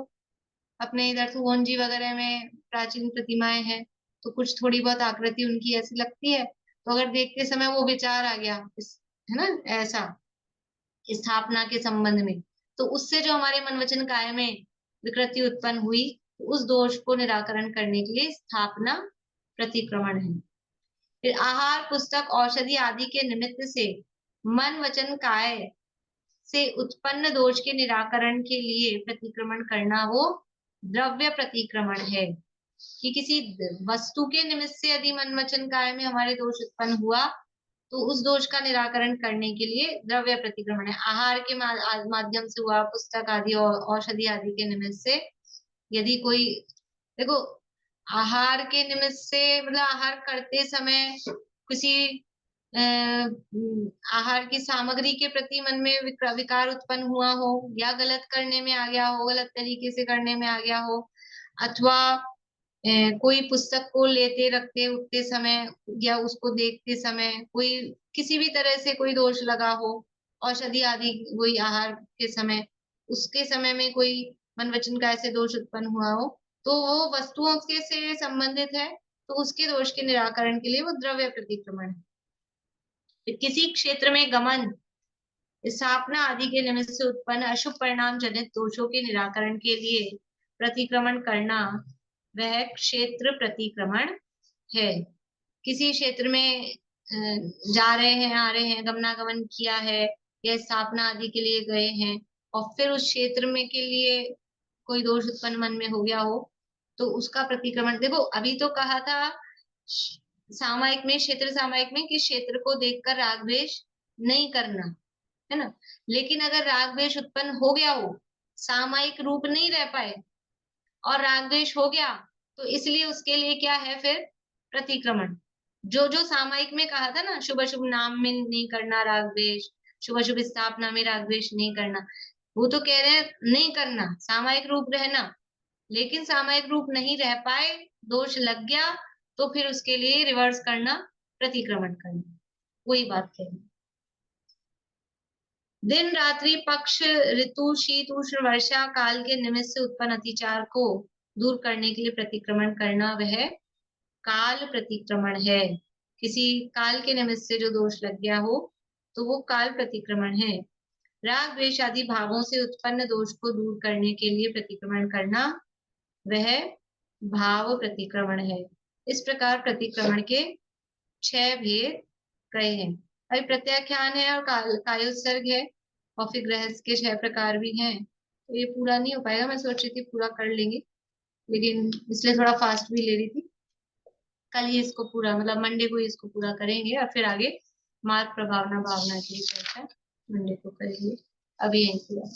अपने इधर सुवोंजी वगैरह में प्राचीन प्रतिमाएं हैं, तो कुछ थोड़ी बहुत आकृति उनकी ऐसी लगती है, तो अगर देखते समय वो विचार आ गया है ना, ऐसा स्थापना के संबंध में, तो उससे जो हमारे मन वचन काय में विकृति उत्पन्न हुई, उस दोष को निराकरण करने के लिए स्थापना प्रतिक्रमण है। फिर आहार पुस्तक औषधि आदि के निमित्त से मन वचन काय से उत्पन्न दोष के निराकरण के लिए प्रतिक्रमण करना वो द्रव्य प्रतिक्रमण है। कि किसी वस्तु के निमित्त से यदि मन वचन काय में हमारे दोष उत्पन्न हुआ, तो उस दोष का निराकरण करने के लिए द्रव्य प्रतिक्रमण है। आहार के माध्यम से हुआ, पुस्तक आदि और औषधि आदि के निमित्त से यदि कोई, देखो आहार के निमित्त से मतलब आहार करते समय किसी आहार की सामग्री के प्रति मन में विकार उत्पन्न हुआ हो, या गलत करने में आ गया हो, गलत तरीके से करने में आ गया हो, अथवा कोई पुस्तक को लेते रखते उठते समय या उसको देखते समय कोई किसी भी तरह से कोई दोष लगा हो, औषधि आदि वही आहार के समय, उसके समय में कोई मन वचन का ऐसे दोष उत्पन्न हुआ हो, तो वो वस्तुओं के से संबंधित है, तो उसके दोष के निराकरण के लिए वो द्रव्य प्रतिक्रमण है। किसी क्षेत्र में गमन स्थापना आदि के निमित्त से उत्पन्न अशुभ परिणाम जनित दोषों के निराकरण के लिए प्रतिक्रमण करना वह क्षेत्र प्रतिक्रमण है। किसी क्षेत्र में जा रहे हैं, आ रहे हैं, गमनागमन किया है, या स्थापना आदि के लिए गए हैं, और फिर उस क्षेत्र में के लिए कोई दोष उत्पन्न मन में हो गया हो, तो उसका प्रतिक्रमण। देखो अभी तो कहा था सामायिक में, क्षेत्र सामायिक में, कि क्षेत्र को देखकर राग द्वेष नहीं करना, है ना। लेकिन अगर राग द्वेष उत्पन्न हो गया हो, सामायिक रूप नहीं रह पाए और राग द्वेष हो गया, तो इसलिए उसके लिए क्या है फिर प्रतिक्रमण। जो जो सामायिक में कहा था ना, शुभ शुभ नाम में नहीं करना राग द्वेष, शुभ शुभ स्थापना में राग द्वेष नहीं करना, वो तो कह रहे हैं नहीं करना, सामायिक रूप रहना। लेकिन सामायिक रूप नहीं रह पाए, दोष लग गया, तो फिर उसके लिए रिवर्स करना, प्रतिक्रमण करना, वही बात कह रही। दिन रात्रि पक्ष ऋतु शीत उष्ण वर्षा काल के निमित्त से उत्पन्न अतिचार को दूर करने के लिए प्रतिक्रमण करना वह काल प्रतिक्रमण है। किसी काल के निमित्त से जो दोष लग गया हो, तो वो काल प्रतिक्रमण है। राग द्वेष आदि भावों से उत्पन्न दोष को दूर करने के लिए प्रतिक्रमण करना वह भाव प्रतिक्रमण है। इस प्रकार प्रतिक्रमण के 6 भेद कहे हैं। अभी प्रत्याख्यान है और कायोत्सर्ग है, और फिर गृहस्थ के 6 प्रकार भी हैं, तो ये पूरा नहीं हो पाएगा। मैं सोच रही थी पूरा कर लेंगे, लेकिन इसलिए थोड़ा फास्ट भी ले रही थी। कल ही इसको पूरा, मतलब मंडे को ही इसको पूरा करेंगे, और फिर आगे मार्ग प्रभावना भावना की चर्चा मंडे को करेंगे। अभी यही पूरा।